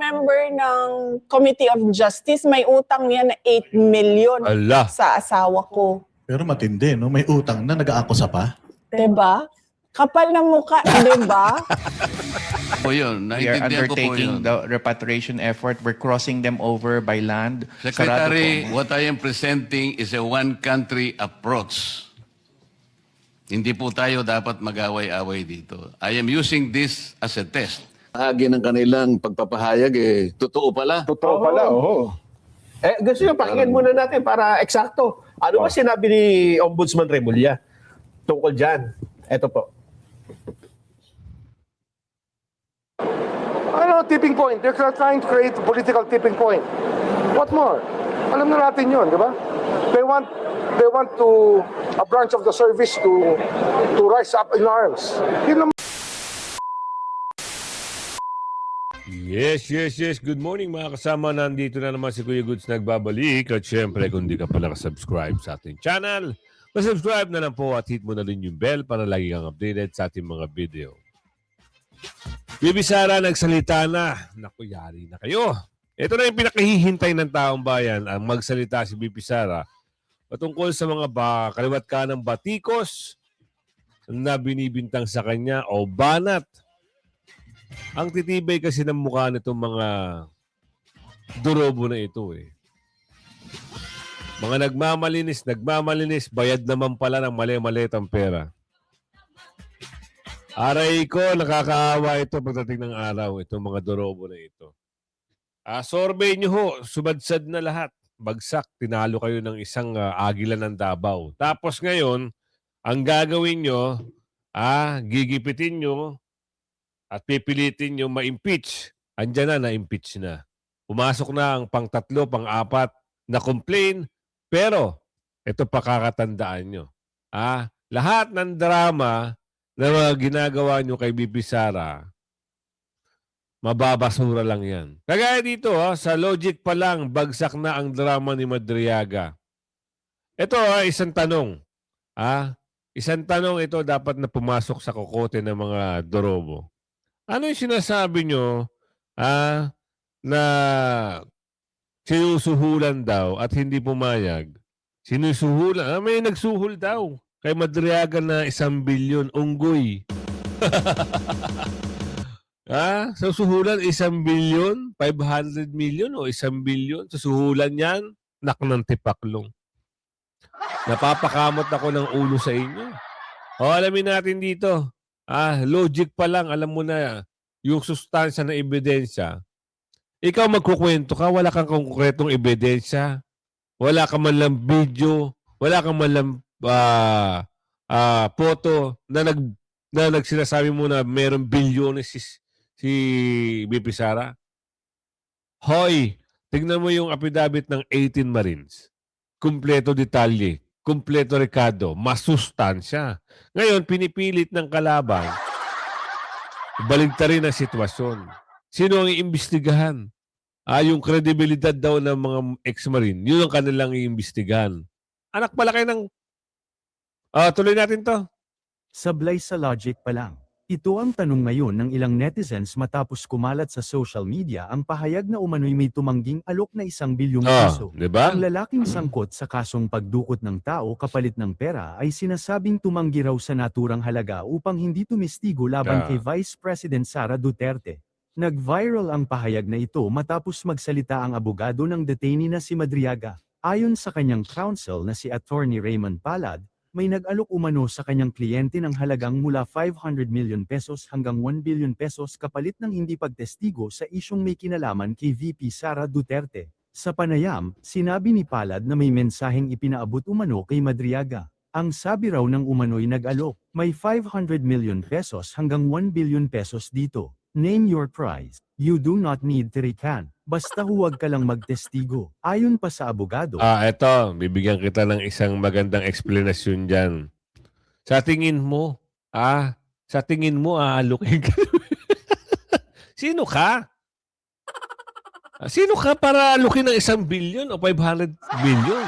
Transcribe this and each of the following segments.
member ng Committee of Justice, may utang niya na 8 million Ala. sa asawa ko. Pero matindi, no? May utang na, nag-aakusa pa. Diba? Kapal na mukha, diba? Po yun, We are naintindihan ko po undertaking yun. the repatriation effort. We're crossing them over by land. Secretary, Sarado po. what I am presenting is a one-country approach. Hindi po tayo dapat mag-away-away dito. I am using this as a test. Bahagi ng kanilang pagpapahayag, totoo pala. Totoo pala, oo. Gusto nyo, pakinggan muna natin para eksakto. Ano ba sinabi ni Ombudsman Remulla tungkol dyan? Ito po. Ano, tipping point. They're trying to create a political tipping point. What more? Alam na natin yun, di ba? They want to a branch of the service to rise up in arms. Yun naman. Yes. Good morning mga kasama. Nandito na naman si Kuya Goods nagbabalik. At syempre, kung di ka pala subscribe sa ating channel, subscribe na lang po at hit mo na rin yung bell para lagi kang updated sa ating mga video. Bibi Sara nagsalita na. Naku, yari na kayo. Ito na yung pinakahihintay ng taong bayan, ang magsalita si Bibi Sara patungkol sa mga kaliwat ka ng batikos na binibintang sa kanya o banat. Ang titibay kasi ng mukha nitong mga durobo na ito eh. Mga nagmamalinis, bayad naman pala ng mali-malitang pera. Aray ko, nakakaawa ito pagdating ng araw, itong mga durobo na ito. Sorbet nyo ho, sumadsad na lahat. Bagsak, tinalo kayo ng isang Agila ng Davao. Tapos ngayon, ang gagawin nyo, gigipitin nyo, at pipilitin nyo ma-impeach. Andyan na, na-impeach na. Pumasok na ang pang-3, pang-4 na complain. Pero, ito pakakatandaan nyo. Lahat ng drama na mga ginagawa nyo kay Bibi Sara, mababasura lang yan. Kagaya dito, sa logic pa lang, bagsak na ang drama ni Madriaga. Ito, isang tanong. Isang tanong ito dapat na pumasok sa kokote ng mga dorobo. Ano yung sinasabi nyo na sinusuhulan daw at hindi pumayag? Sinusuhulan? May nagsuhul daw kay Madriaga na 1 bilyon unggoy. Susuhulan 1 bilyon, 500 million o 1 bilyon. Susuhulan yan, nak ng tipaklong. Napapakamot ako ng ulo sa inyo. Alamin natin dito. Logic pa lang, alam mo na yung sustansya ng ebidensya. Ikaw magkukwento ka, wala kang konkretong ebidensya, wala ka man lang video, wala ka man lang photo na nagsinasabi mo na mayroong bilyones si Bibi Sara. Hoy, tignan mo yung affidavit ng 18 Marines. Kumpleto detalye, kumpleto rekado, masustansya. Ngayon, pinipilit ng kalaban, baligtarin ang sitwasyon. Sino ang iimbestigahan? Yung kredibilidad daw ng mga ex-marine, yun ang kanilang iimbestigahan. Anak pala kayo ng... tuloy natin to. Sablay sa logic pa lang. Ito ang tanong ngayon ng ilang netizens matapos kumalat sa social media ang pahayag na umano'y may tumangging alok na 1 bilyong piso. Diba? Ang lalaking sangkot sa kasong pagdukot ng tao kapalit ng pera ay sinasabing tumanggi raw sa naturang halaga upang hindi tumistigo laban kay Vice President Sara Duterte. Nag-viral ang pahayag na ito matapos magsalita ang abogado ng detainee na si Madriaga. Ayon sa kanyang counsel na si Attorney Raymond Palad, may nag-alok umano sa kanyang kliyente ng halagang mula 500 million pesos hanggang 1 billion pesos kapalit ng hindi pagtestigo sa isyong may kinalaman kay VP Sara Duterte. Sa panayam, sinabi ni Palad na may mensaheng ipinaabot umano kay Madriaga. Ang sabi raw ng umano'y nag-alok, may 500 million pesos hanggang 1 billion pesos dito. Name your price. You do not need to recant. Basta huwag ka lang magtestigo. Ayon pa sa abogado. Eto, bibigyan kita ng isang magandang explanation dyan. Sa tingin mo, aalukin ka. Sino ka? Sino ka para alukin ng 1 billion o 500 million?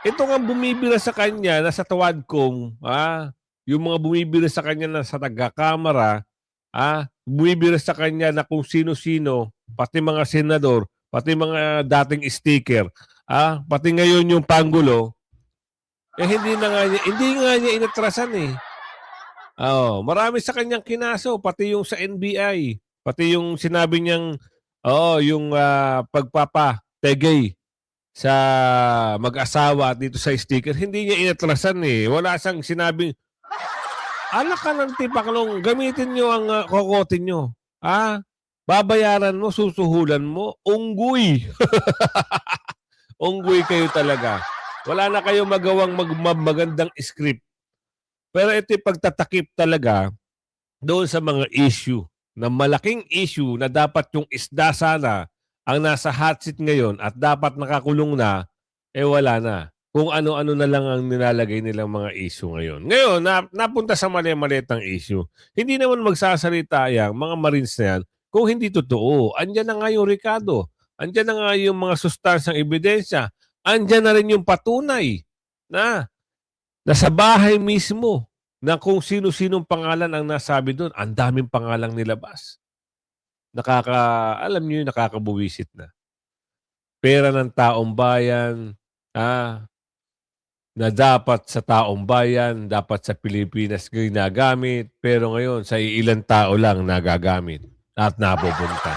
Ito nga bumibira sa kanya, nasa tawad kong, yung mga bumibira sa kanya na sa taga-kamara, bumibira sa kanya na kung sino-sino pati mga senador, pati mga dating sticker, pati ngayon yung Pangulo, hindi nga niya inatrasan eh. Marami sa kanyang kinaso, pati yung sa NBI, pati yung sinabi niyang yung pagpapategay sa mag-asawa dito sa sticker, hindi niya inatrasan eh. Wala siyang sinabing, anak ka ng tipaklong, gamitin niyo ang kokotin niyo. Babayaran mo, susuhulan mo, unggoy. Unggoy kayo talaga. Wala na kayo magawang magandang script. Pero ito yung pagtatakip talaga doon sa mga issue, na malaking issue na dapat yung isda sana ang nasa hot seat ngayon at dapat nakakulong na, wala na. Kung ano-ano na lang ang nilalagay nilang mga issue ngayon. Ngayon, napunta sa mali-malitang issue. Hindi naman magsasalita yung mga Marines na yan kung hindi totoo. Andyan na nga yung Ricardo. Andyan na nga yung mga sustansyang ebidensya. Andyan na rin yung patunay na nasa bahay mismo na kung sino-sinong pangalan ang nasabi doon. Ang daming pangalang nilabas. Alam niyo yung nakakabuwisit na. Pera ng taong bayan, na dapat sa taong bayan, dapat sa Pilipinas ginagamit, pero ngayon sa ilang tao lang nagagamit at napupunta.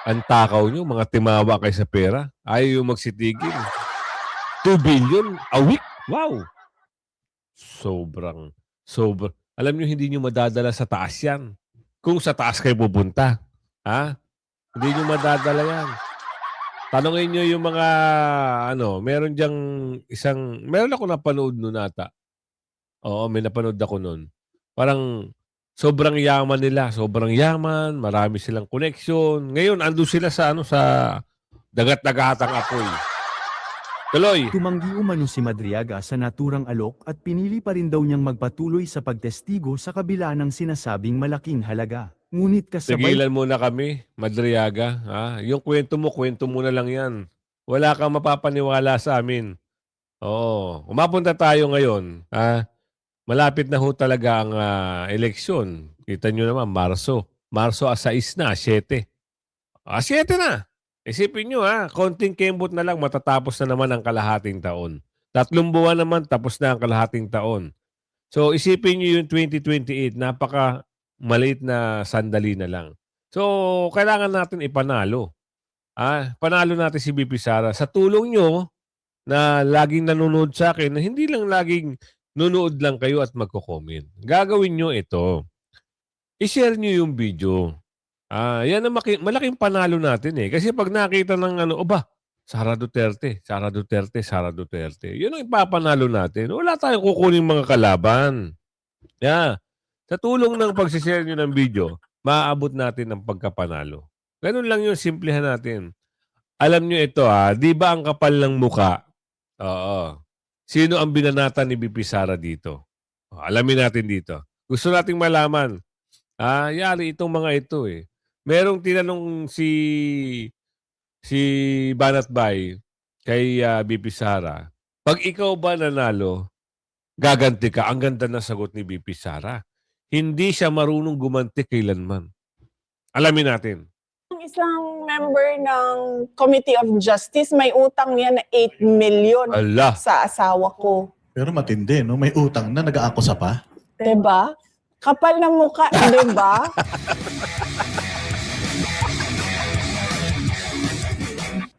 Ang takaw nyo, mga timawa kayo sa pera, ayaw yung magsitigil. 2 billion a week? Wow! Sobrang. Alam nyo, hindi nyo madadala sa taas yan. Kung sa taas kayo pupunta. Hindi nyo madadala yan. Tanungin nyo yung mga, meron ako napanood nun ata. Oo, may napanood ako nun. Parang sobrang yaman nila. Sobrang yaman, marami silang connection. Ngayon, ando sila sa dagat-dagatang apoy. Tuloy. Tumanggi umano si Madriaga sa naturang alok at pinili pa rin daw niyang magpatuloy sa pagtestigo sa kabila ng sinasabing malaking halaga. Ngunit kasabay... Tigilan muna kami, Madriaga. Yung kwento mo na lang yan. Wala kang mapapaniwala sa amin. Oo. Umapunta tayo ngayon. Malapit na ho talaga ang eleksyon. Kita nyo naman, Marso. Marso 6 na, 7. 7 na. Isipin nyo konting kembot na lang matatapos na naman ang kalahating taon. 3 buwan naman tapos na ang kalahating taon. So isipin nyo yung 2028, napaka maliit na sandali na lang. So kailangan natin ipanalo. Panalo natin si BP Sara. Sa tulong nyo na laging nanonood sa akin, na hindi lang laging nunood lang kayo at magko-comment. Gagawin nyo ito. I-share nyo yung video. Yan ang malaking panalo natin eh. Kasi pag nakita ng Sara Duterte, Sara Duterte, Sara Duterte. Yun ang ipapanalo natin. Wala tayong kukunin mga kalaban. Sa tulong ng pagsishare nyo ng video, maaabot natin ang pagkapanalo. Ganun lang yung simplihan natin. Alam nyo ito di ba ang kapal ng muka? Oo. Sino ang binanatan ni BP Sara dito? Alamin natin dito. Gusto nating malaman. Yari itong mga ito eh. Merong tinanong si Banat Bay kay BP Sara, pag ikaw ba nanalo, gaganti ka? Ang ganda na sagot ni BP Sara. Hindi siya marunong gumanti kailanman. Alamin natin. Ang isang member ng Committee of Justice, may utang niya na 8 million Ala. sa asawa ko. Pero matindi, no? May utang na nag-aakusa pa. Diba? Kapal na mukha, diba?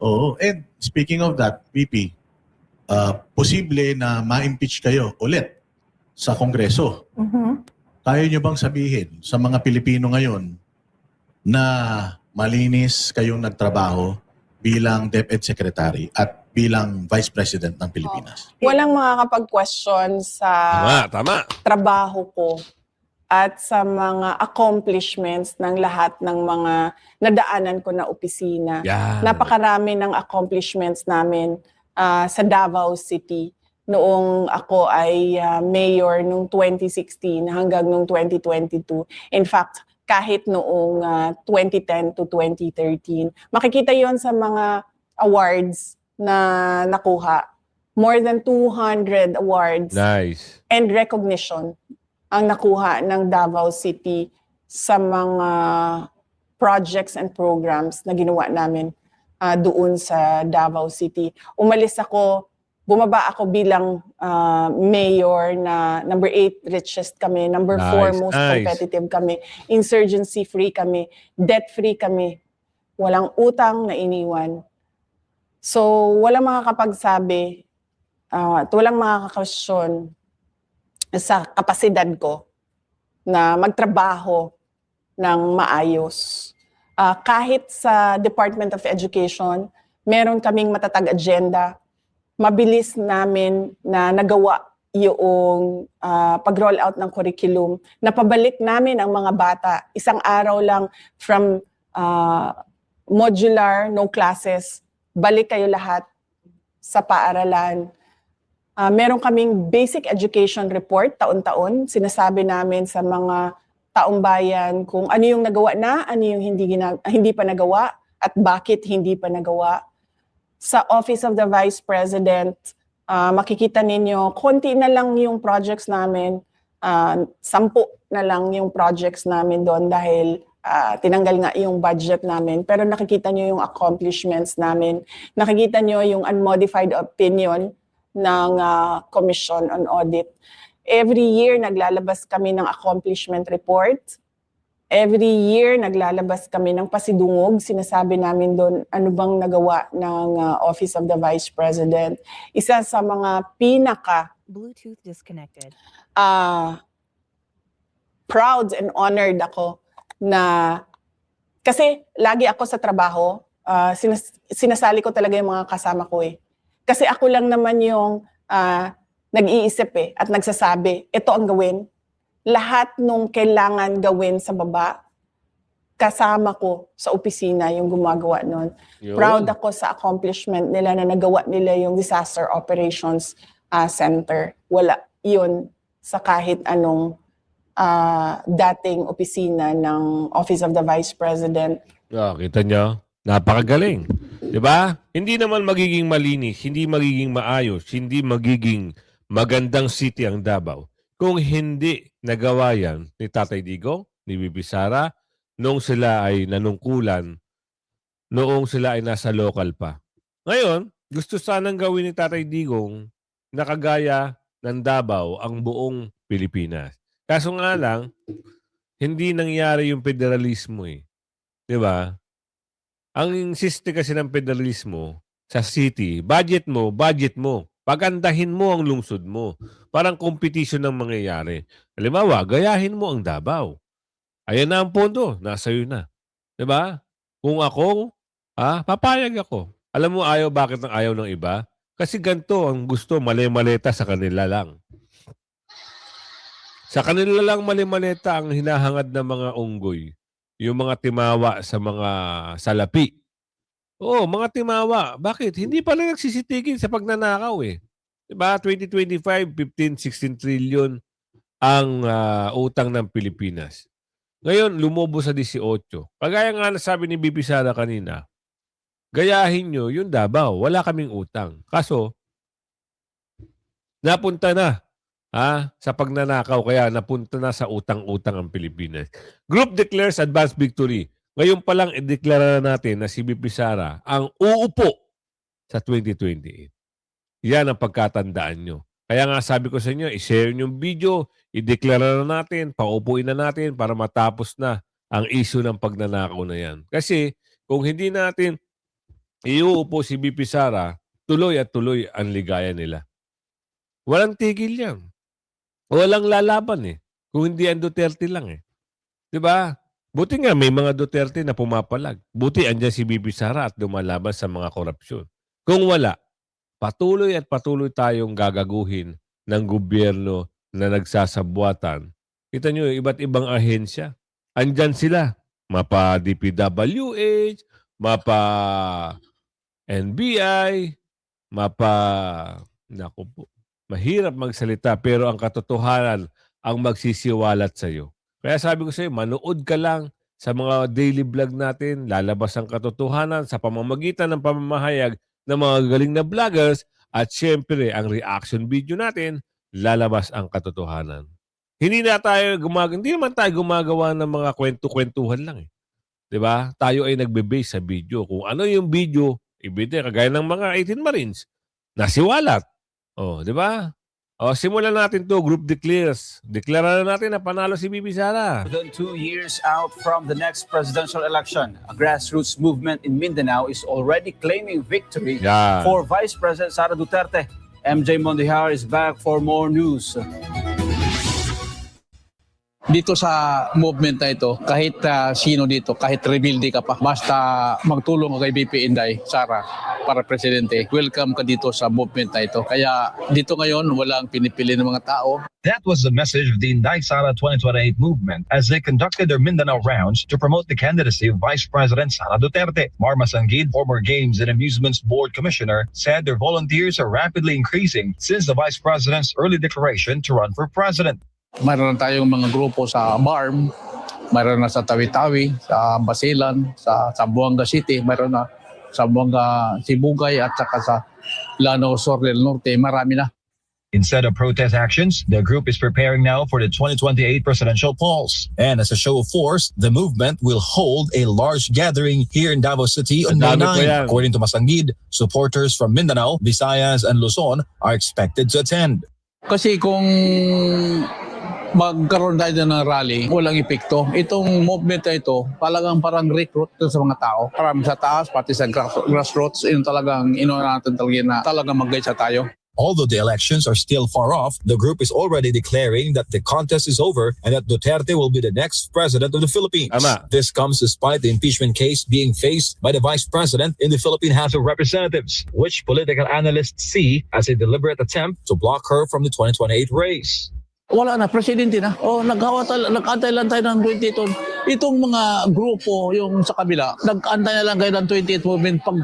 Oo. And speaking of that, VP, posible na ma-impeach kayo ulit sa Kongreso. Kaya nyo bang sabihin sa mga Pilipino ngayon na malinis kayong nagtrabaho bilang DepEd Secretary at bilang Vice President ng Pilipinas? Walang makakapag-question sa Tama. trabaho ko at sa mga accomplishments ng lahat ng mga nadaanan ko na opisina. Yan. Napakarami ng accomplishments namin sa Davao City noong ako ay mayor noong 2016 hanggang noong 2022. In fact, kahit noong 2010 to 2013. Makikita yon sa mga awards na nakuha. More than 200 awards Nice. and recognition ang nakuha ng Davao City sa mga projects and programs na ginawa namin doon sa Davao City. Umalis ako, bumaba ako bilang mayor na number 8 richest kami, number 4 Nice, most nice. competitive kami, insurgency free kami, debt free kami, walang utang na iniwan. So walang makakapagsabi at walang makakakasyon sa kapasidad ko na magtrabaho ng maayos. Kahit sa Department of Education, meron kaming matatag agenda. Mabilis namin na nagawa yung pag-roll out ng curriculum. Napabalik namin ang mga bata. Isang araw lang from modular, no classes, balik kayo lahat sa paaralan. Meron kaming basic education report taon-taon. Sinasabi namin sa mga taong bayan kung ano yung nagawa na, ano yung hindi pa nagawa, at bakit hindi pa nagawa. Sa Office of the Vice President, makikita ninyo, konti na lang yung projects namin, 10 na lang yung projects namin doon dahil tinanggal nga yung budget namin. Pero nakikita nyo yung accomplishments namin. Nakikita nyo yung unmodified opinion ng Commission on Audit. Every year, naglalabas kami ng accomplishment report. Every year, naglalabas kami ng pasidungog. Sinasabi namin doon ano bang nagawa ng Office of the Vice President. Isa sa mga Bluetooth disconnected. Proud and honored ako na kasi lagi ako sa trabaho, sinasali ko talaga yung mga kasama ko eh. Kasi ako lang naman yung nag-iisip at nagsasabi, ito ang gawin. Lahat nung kailangan gawin sa baba, kasama ko sa opisina yung gumagawa nun. Yun. Proud ako sa accomplishment nila na nagawa nila yung Disaster Operations Center. Wala yun sa kahit anong dating opisina ng Office of the Vice President. Kita nyo? Napakagaling. Diba? Hindi naman magiging malinis, hindi magiging maayos, hindi magiging magandang city ang Davao kung hindi nagawa yan ni Tatay Digong, ni Bibi Sara, noong sila ay nanungkulan, noong sila ay nasa local pa. Ngayon, gusto sanang gawin ni Tatay Digong na kagaya ng Davao ang buong Pilipinas. Kaso nga lang, hindi nangyari yung federalismo eh. Diba? Ang insiste kasi ng federalismo sa city, budget mo. Pagandahin mo ang lungsod mo. Parang competition ng mangyayari. Halimbawa, gayahin mo ang Davao. Ayan na ang pondo. Nasa iyo na. Diba? Kung ako, papayag ako. Alam mo bakit ang ayaw ng iba? Kasi ganito ang gusto, mali-maleta sa kanila lang. Sa kanila lang mali-maleta ang hinahangad ng mga unggoy. Yung mga timawa sa mga salapi. Oo, mga timawa. Bakit? Hindi pala nagsisitigil sa pagnanakaw eh. Diba? 2025, 15-16 trillion ang utang ng Pilipinas. Ngayon, lumobo sa 18. Kagaya nga nasabi ni Bibi Sara kanina, gayahin nyo yung Davao. Wala kaming utang. Kaso, napunta na sa pagnanakaw, kaya napunta na sa utang-utang ang Pilipinas. Group declares advanced victory. Ngayon pa lang i-declare na natin na si Bibi Sara ang uupo sa 2028. Yan ang pagkatandaan nyo. Kaya nga sabi ko sa inyo, i-share nyo yung video, i-declare na natin, paupuin na natin para matapos na ang issue ng pagnanakaw na yan. Kasi kung hindi natin iuupo si Bibi Sara, tuloy at tuloy ang ligaya nila. Walang tigil yan. Walang lalaban eh. Kung hindi ang Duterte lang eh. Diba? Buti nga may mga Duterte na pumapalag. Buti andyan si Bibi Sara at lumalaban sa mga korupsyon. Kung wala, patuloy at patuloy tayong gagaguhin ng gobyerno na nagsasabuatan. Kita nyo, iba't ibang ahensya. Andyan sila. Mapa DPWH, mapa NBI, mapa... Naku po. Mahirap magsalita pero ang katotohanan ang magsisiwalat sa iyo. Kaya sabi ko sa iyo, manood ka lang sa mga daily vlog natin, lalabas ang katotohanan sa pamamagitan ng pamamahayag ng mga galing na vloggers at syempre ang reaction video natin, lalabas ang katotohanan. Hindi naman tayo gumagawa ng mga kwento-kwentuhan lang eh. 'Di ba? Tayo ay nagbe-base sa video. Kung ano yung video, ibigay kagaya ng mga 18 Marines, nasiwalat. Oh, 'di ba? Oh, simulan natin to, group declares. Deklara na natin na panalo si Bibi Sara. Than 2 years out from the next presidential election, a grassroots movement in Mindanao is already claiming victory Yan. for Vice President Sara Duterte. MJ Mondejar is back for more news. Dito sa movement na ito, kahit sino dito, kahit rebelde ka pa, basta magtulong ka kay BP Inday, Sara, para presidente, welcome ka dito sa movement na ito. Kaya dito ngayon, walang pinipili ng mga tao. That was the message of the Inday Sara 2028 movement as they conducted their Mindanao rounds to promote the candidacy of Vice President Sara Duterte. Marma Sangid, former Games and Amusements Board Commissioner, said their volunteers are rapidly increasing since the Vice President's early declaration to run for President. Mayroon tayong mga grupo sa BARM, mayroon na sa Tawi-Tawi, sa Basilan, sa Zamboanga City, mayroon na sa Zamboanga Sibugay at saka sa Lanao Sur del Norte, marami na. Instead of protest actions, the group is preparing now for the 2028 presidential polls. And as a show of force, the movement will hold a large gathering here in Davao City on May 9. According to Masangid, supporters from Mindanao, Visayas, and Luzon are expected to attend. Kasi kung magkaroon tayo ng rally, walang epekto. Itong movement na ito, parang recruit sa mga tao. Parang sa taas, pati sa grassroots, yun talagang natin na talagang mag-gaisa tayo. Although the elections are still far off, the group is already declaring that the contest is over and that Duterte will be the next president of the Philippines. Ama. This comes despite the impeachment case being faced by the vice president in the Philippine House of Representatives, which political analysts see as a deliberate attempt to block her from the 2028 race. Wala na, presidente na. Nag-antay lang tayo ng 28. Itong mga grupo, yung sa kabila, nag-antay na lang kayo ng 28 movement. Pag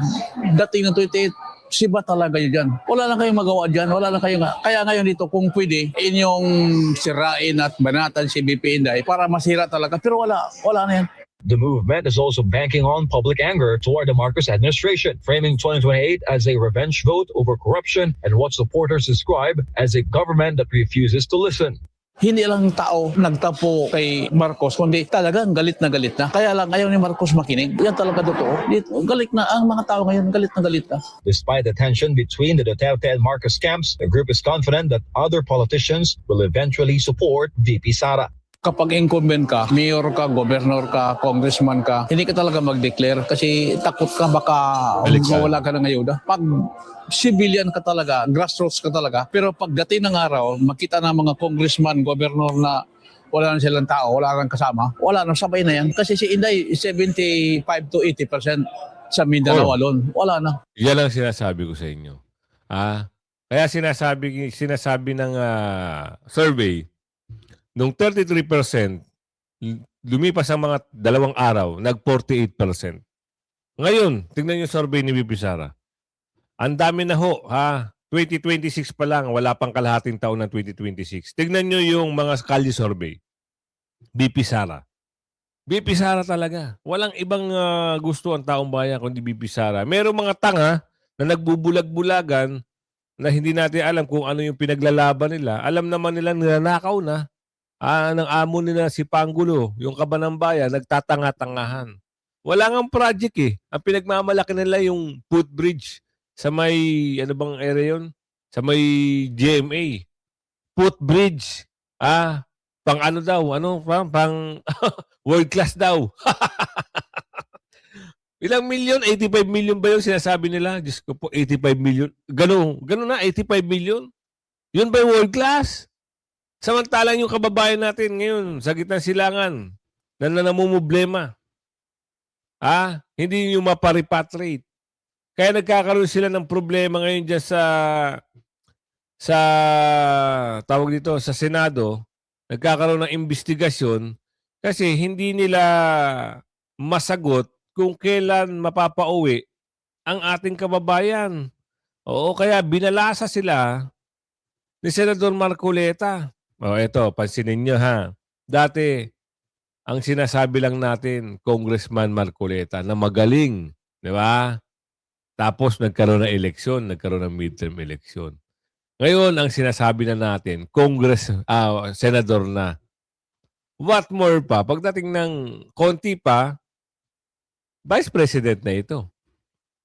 dating ng 28, siba talaga yun dyan. Wala lang kayong magawa dyan. Wala lang kayong... Kaya ngayon dito, kung pwede, inyong sirain at banatan si BP Inday para masira talaga. Pero wala na yan. The movement is also banking on public anger toward the Marcos administration, framing 2028 as a revenge vote over corruption and what supporters describe as a government that refuses to listen. Hindi lang tao nagtapo kay Marcos, kundi talagang galit na galit na. Kaya lang ayaw ni Marcos makinig. Yan talaga totoo. Galit na ang mga tao ngayon, galit na galit na. Despite the tension between the Duterte and Marcos camps, the group is confident that other politicians will eventually support VP Sara. Kapag incumbent ka, mayor ka, governor ka, congressman ka, hindi ka talaga mag-declare kasi takot ka baka mawala ka ng ayuda. Pag civilian ka talaga, grassroots ka talaga, pero pagdating ng araw, makita ng mga congressman, governor na wala na silang tao, wala kang kasama, wala na, sabay na yan. Kasi si Inday, 75 to 80% sa Mindanao alone. Wala na. Yan ang sinasabi ko sa inyo. Kaya sinasabi ng survey, nung 33%, lumipas ang mga 2 araw, nag-48%. Ngayon, tingnan yung survey ni BP Sara. Ang dami na ho, 2026 pa lang, wala pang kalahating taon ng 2026. Tingnan nyo yung mga Kalye survey. BP Sara. BP Sara talaga. Walang ibang gusto ang taong bayan kundi BP Sara. Merong mga tanga na nagbubulag-bulagan na hindi natin alam kung ano yung pinaglalaban nila. Alam naman nila nanakaw na. Ng amo nila si Pangulo, yung kaban ng bayan, nagtatanga-tangahan. Wala ngang project eh. Ang pinagmamalaki nila yung footbridge sa may, ano bang area yun? Sa may GMA. Footbridge. Pang ano daw? Pang world class daw. Ilang milyon? 85 million ba yun sinasabi nila? Diyos ko po, 85 million. Ganun na, 85 million. Yun ba yung world class? Samantalang yung kababayan natin ngayon sa gitnang silangan na namumblema. Hindi yung maparipatrate. Kaya nagkakaroon sila ng problema ngayon dyan sa tawag dito, sa Senado. Nagkakaroon ng investigasyon kasi hindi nila masagot kung kailan mapapauwi ang ating kababayan. Oo, kaya binalasa sila ni Senador Marcoleta. Eto, pansinin nyo Dati, ang sinasabi lang natin, Congressman Marcoleta, na magaling, di ba? Tapos nagkaroon ng eleksyon, nagkaroon ng midterm eleksyon. Ngayon, ang sinasabi na natin, Senador na. What more pa? Pagdating ng konti pa, Vice President na ito.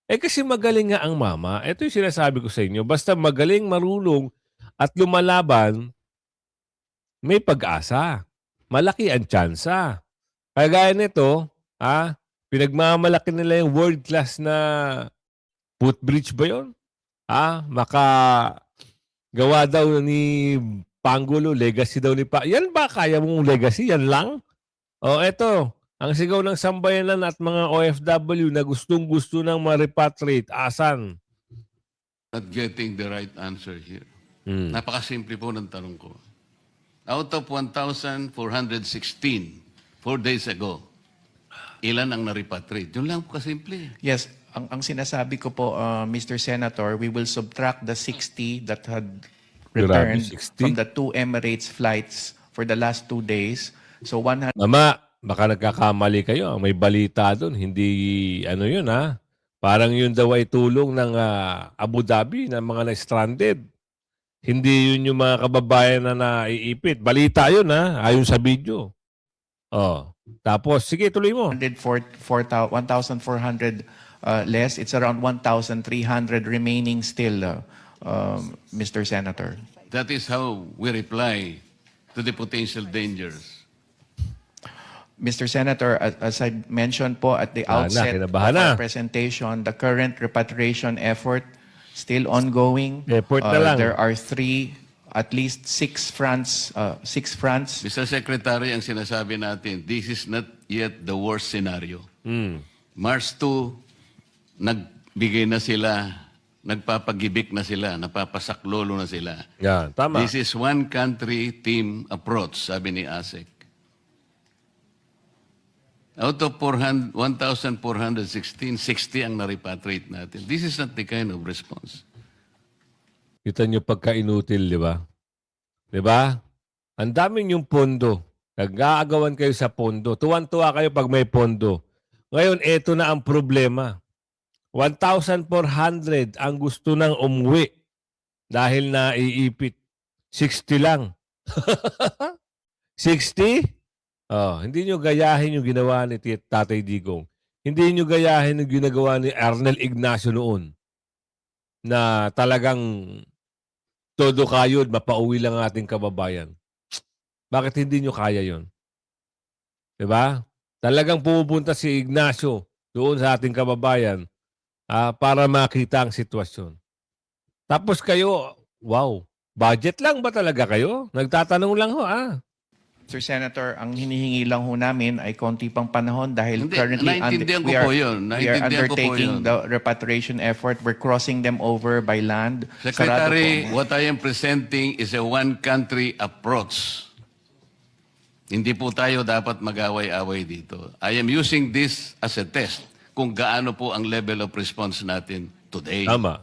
Eh kasi magaling nga ang mama. Ito yung sinasabi ko sa inyo. Basta magaling, marunong, at lumalaban, may pag-asa. Malaki ang tsansa. Kagaya nito, pinagmamalaki nila yung world class na footbridge ba yun? Gawa daw ni Pangulo, legacy daw ni Yan ba kaya mong legacy? Yan lang? O eto, ang sigaw ng sambayanan at mga OFW na gustong-gusto ng ma-repatriate, asan? Not getting the right answer here. Napakasimple po ng tanong ko. Out of 1,416, 4 days ago, ilan ang na-repatriate? Yun lang po kasimple. Yes, ang sinasabi ko po, Mr. Senator, we will subtract the 60 that had returned 60? from the 2 Emirates flights for the last 2 days. So 100 Mama, baka nagkakamali kayo. May balita doon. Hindi, yun Parang yun daw ay tulong ng Abu Dhabi ng mga na-stranded. Hindi yun yung mga kababayan na naiipit. Balita yun ayon sa video. Tapos, sige, tuloy mo. 1,400 less. It's around 1,300 remaining still, Mr. Senator. That is how we reply to the potential dangers. Mr. Senator, as I mentioned po at the outset of kinabahan na. our presentation, the current repatriation effort still ongoing. Effort na lang. There are at least six fronts. Mr. Secretary, ang sinasabi natin, this is not yet the worst scenario. March 2, nagbigay na sila, nagpapagibik na sila, napapasaklolo na sila. Yan, tama. This is one country team approach, sabi ni ASEC. Out of 1,416, 60 ang na-repatriate natin. This is not the kind of response. Kita nyo pagka-inutil, di ba? Di ba? Ang daming yung pondo. Nag-aagawan kayo sa pondo. Tuwan-tuwa kayo pag may pondo. Ngayon, eto na ang problema. 1,400 ang gusto ng umuwi dahil naiipit. 60 lang. 60? Hindi nyo gayahin yung ginawa ni Tatay Digong. Hindi nyo gayahin yung ginagawa ni Arnel Ignacio noon na talagang todo kayod, mapauwi lang ang ating kababayan. Bakit hindi nyo kaya yon? Diba? Talagang pupunta si Ignacio doon sa ating kababayan para makita ang sitwasyon. Tapos kayo, wow, budget lang ba talaga kayo? Nagtatanong lang ho, Sir Senator, ang hinihingi lang ho namin ay konti pang panahon dahil Hindi, currently naintindihan ko we po yun. are Naintindihan ko po undertaking yun. the repatriation effort. We're crossing them over by land. Secretary, what I am presenting is a one-country approach. Hindi po tayo dapat mag-away-away dito. I am using this as a test kung gaano po ang level of response natin today. Tama.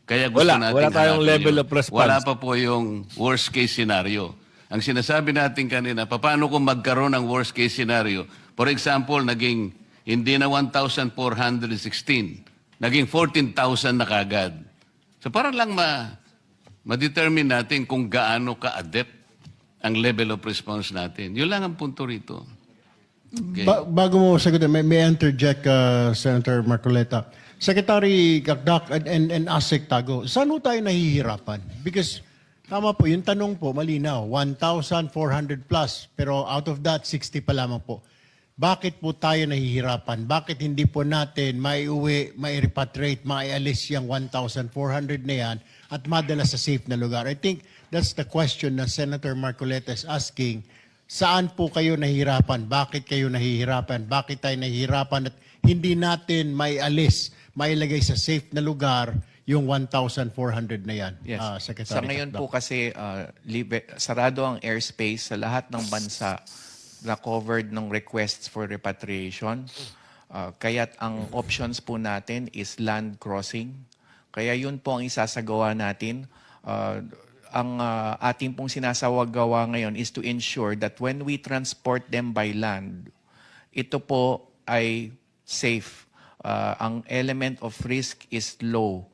Kaya gusto natin wala tayong hanapin level yun. of response. Wala pa po yung worst case scenario. Ang sinasabi natin kanina, paano kung magkaroon ng worst case scenario? For example, naging hindi na 1,416, naging 14,000 na kagad. So para lang ma-determine natin kung gaano ka-adept ang level of response natin. Yun lang ang punto rito. Okay. Bago mo sagutin, may interject, Senator Marcoleta. Secretary Gagdak and ASEC Tago, saan ho tayo nahihirapan? Because tama po, yung tanong po, malinaw, 1,400 plus, pero out of that, 60 pa lamang po. Bakit po tayo nahihirapan? Bakit hindi po natin maiuwi, mai-repatriate, maialis yung 1,400 na yan at madala sa safe na lugar? I think that's the question na Senator Marcoleta is asking. Saan po kayo nahihirapan? Bakit kayo nahihirapan? Bakit tayo nahihirapan at hindi natin maialis, mailagay sa safe na lugar yung 1,400 na yan, Yes. Secretary. Sa ngayon po kasi sarado ang airspace sa lahat ng bansa na covered ng requests for repatriation. Kaya't ang options po natin is land crossing. Kaya yun po ang isasagawa natin. Ang ating pong sinasagawa ngayon is to ensure that when we transport them by land, ito po ay safe. Ang element of risk is low.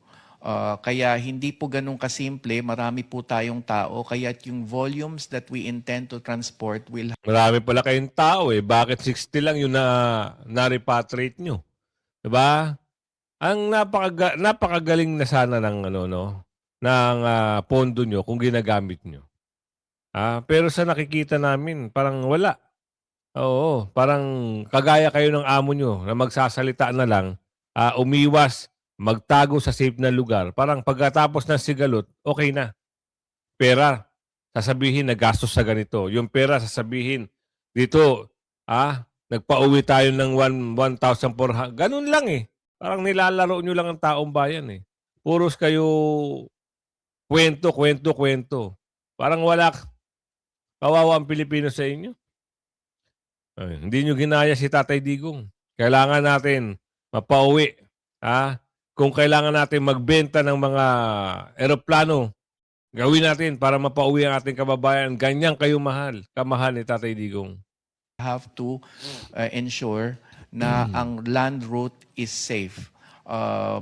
Kaya hindi po ganun kasimple, marami po tayong tao, kaya yung volumes that we intend to transport will... Marami pala kayong tao Bakit 60 lang yung na-repatriate nyo? 'Di ba? Ang napakagaling na sana ng pondo nyo kung ginagamit nyo. Pero sa nakikita namin, parang wala. Oo, parang kagaya kayo ng amo nyo na magsasalita na lang, umiwas, magtago sa safe na lugar. Parang pagkatapos ng sigalot, okay na. Pera, sasabihin nagastos sa ganito. Yung pera, sasabihin, dito, nagpa-uwi tayo ng 1,400. Ganun lang eh. Parang nilalaro nyo lang ang taong bayan eh. Puros kayo kwento. Parang wala kawawa ang Pilipino sa inyo. Ay, hindi nyo ginaya si Tatay Digong. Kailangan natin mapauwi. Kung kailangan natin magbenta ng mga eroplano, gawin natin para mapauwi ang ating kababayan. Ganyan kayo kamahal ni Tatay Digong. Have to ensure na ang land route is safe.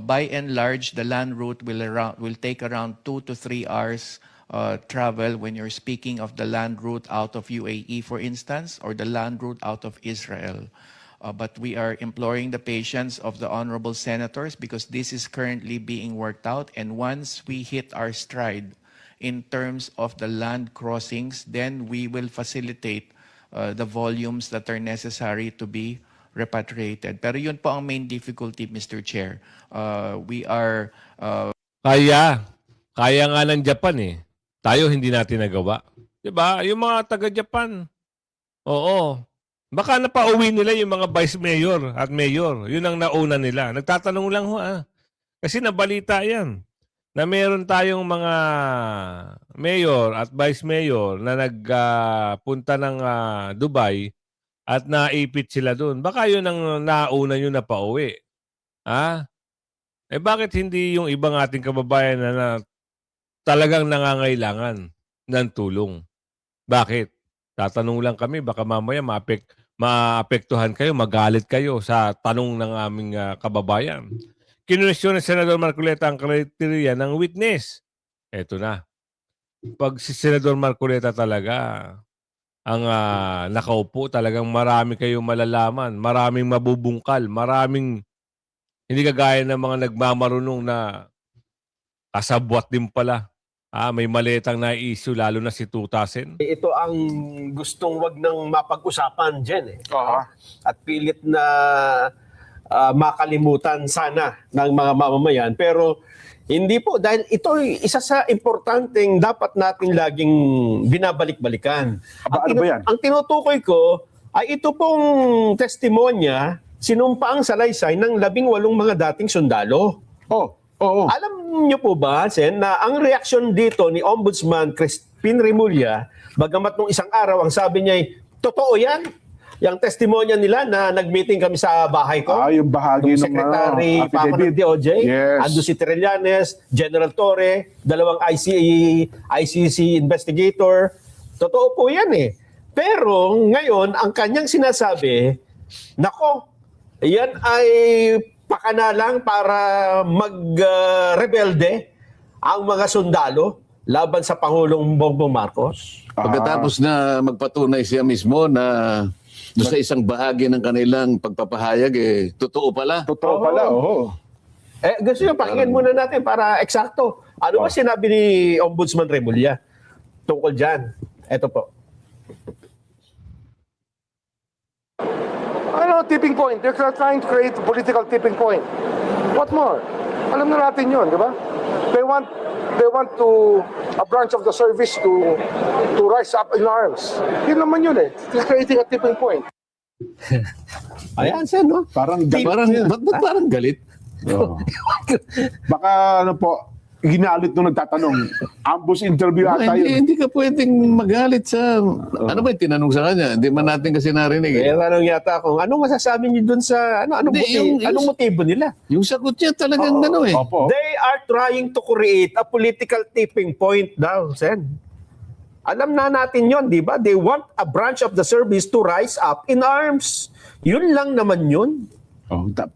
By and large, the land route will take around 2 to 3 hours travel when you're speaking of the land route out of UAE, for instance, or the land route out of Israel. But we are imploring the patience of the honorable senators because this is currently being worked out. And once we hit our stride in terms of the land crossings, then we will facilitate the volumes that are necessary to be repatriated. Pero yun po ang main difficulty, Mr. Chair. We are... Kaya nga ng Japan eh. Tayo hindi natin nagawa. Diba? Yung mga taga-Japan. Oo. Baka napauwi nila yung mga vice mayor at mayor. Yun ang nauna nila. Nagtatanong lang ho Kasi nabalita yan. Na meron tayong mga mayor at vice mayor na nagpunta ng Dubai at naipit sila doon. Baka yun ang nauna nyo na pauwi. Bakit hindi yung ibang ating kababayan na talagang nangangailangan ng tulong? Bakit? Tatanong lang kami, baka mamaya maapektuhan kayo, magalit kayo sa tanong ng aming kababayan. Kinuwestiyon ni Senador Marcoleta ang kriteria ng witness. Eto na. Pag si Senador Marcoleta talaga ang nakaupo, talagang marami kayong malalaman, maraming mabubungkal, maraming hindi kagaya ng mga nagmamarunong na kasabwat din pala. May maletang na-issue, lalo na si Tutasen. Ito ang gustong wag nang mapag-usapan, Jen. At pilit na makalimutan sana ng mga mamamayan. Pero hindi po, dahil ito ay isa sa importanteng dapat natin laging binabalik-balikan. Ang tinutukoy ko ay ito pong testimonya, sinumpaang salaysay ng 18 mga dating sundalo. Alam niyo po ba, Sen, na ang reaksyon dito ni Ombudsman Crispin Remulla, bagamat nung isang araw, ang sabi niya ay, totoo yan. Yung testimonya nila na nag-meeting kami sa bahay ko. Yung bahagi ng Secretary pa ako ng DOJ, ando si Trillanes, General Torre, dalawang ICC investigator. Totoo po yan eh. Pero ngayon, ang kanyang sinasabi, nako, yan ay pakana lang para mag-rebelde ang mga sundalo laban sa Pangulong Bongbong Marcos. Pagkatapos na magpatunay siya mismo na doon sa isang bahagi ng kanilang pagpapahayag, totoo pala. Gusto nyo, pakinggan muna natin para eksakto. Ano ba sinabi ni Ombudsman Remulla tungkol dyan? Ito po. Tipping point. They're trying to create a political tipping point. What more? Alam na natin yun, di ba? They want a branch of the service to rise up in arms. Yun naman yun eh. They're creating a tipping point. Ayan, Sen, no? Parang galit? Baka ginalit nung nagtatanong. Ambush interview ata yun. Hindi ka pwedeng magalit sa... Ano ba yung tinanong sa kanya? Hindi man natin kasi narinig. Tanong yata kung anong masasabi niyo dun sa... Anong motibo nila? Yung sagot niya talagang They are trying to create a political tipping point daw, Sen. Alam na natin yon, di ba? They want a branch of the service to rise up in arms. Yun lang naman yun.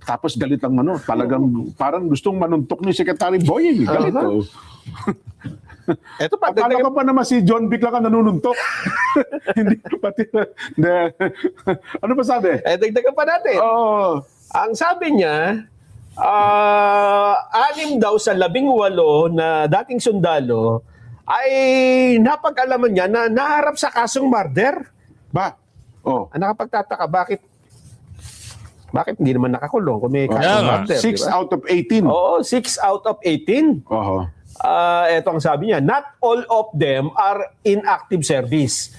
Tapos galit ang talagang parang gustong manuntok ni Secretary Boying. Galit Ito pa, akala ko pa naman si John Vic lang ang nanununtok. Hindi pati. Ano pa sabi? Dagdagan pa natin. Ang sabi niya, 6 daw sa 18 na dating sundalo ay napag-alaman niya na naharap sa kasong murder. Ba? Oh. Nakapagtataka, bakit hindi naman nakakulong kung may kasong murder? 6 diba? out of 18. Oo, 6 out of 18. Oho. Ito ang sabi niya, not all of them are in active service.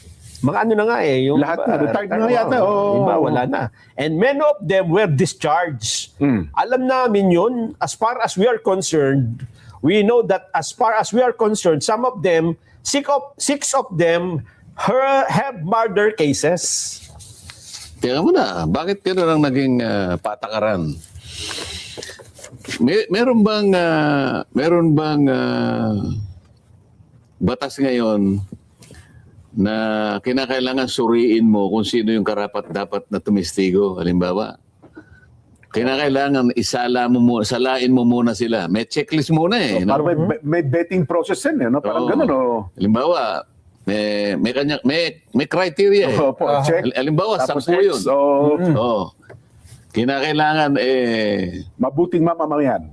Mga ano na nga yung Lahat na, retired na yata. Iba, wala na. And many of them were discharged. Alam namin yun, as far as we are concerned, we know that as far as we are concerned, some of them, 6 of them have murder cases. Tingnan mo na, bakit gano'n ang naging patakaran? Meron bang batas ngayon na kinakailangan suriin mo kung sino yung karapat-dapat na tumistigo? Halimbawa, kinakailangan salain mo muna sila. May checklist muna eh. Parang may betting process yan, no? Parang gano'n, no? Halimbawa, may criteria eh. Check. Halimbawa, Tapos 10 yun. X, Oo. Kinakailangan mabuting mamamayan.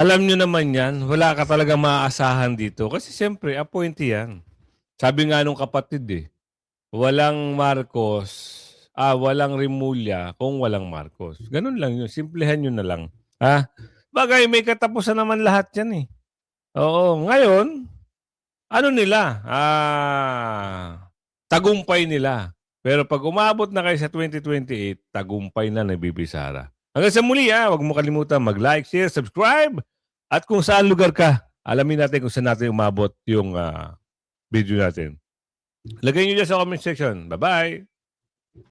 Alam nyo naman yan, wala ka talaga maaasahan dito. Kasi siyempre, appointee yan. Sabi nga nung kapatid walang Marcos, walang Rimulya kung walang Marcos. Ganun lang yun. Simplehan nyo na lang. Bagay, may katapusan naman lahat yan eh. Oo, ngayon, ano nila? Tagumpay nila. Pero pag umabot na kayo sa 2028, tagumpay na Bibisara. Hanggang sa muli, huwag mo kalimutan mag-like, share, subscribe. At kung saan lugar ka, alamin natin kung saan natin umabot yung video natin. Lagay nyo dyan sa comment section. Bye-bye!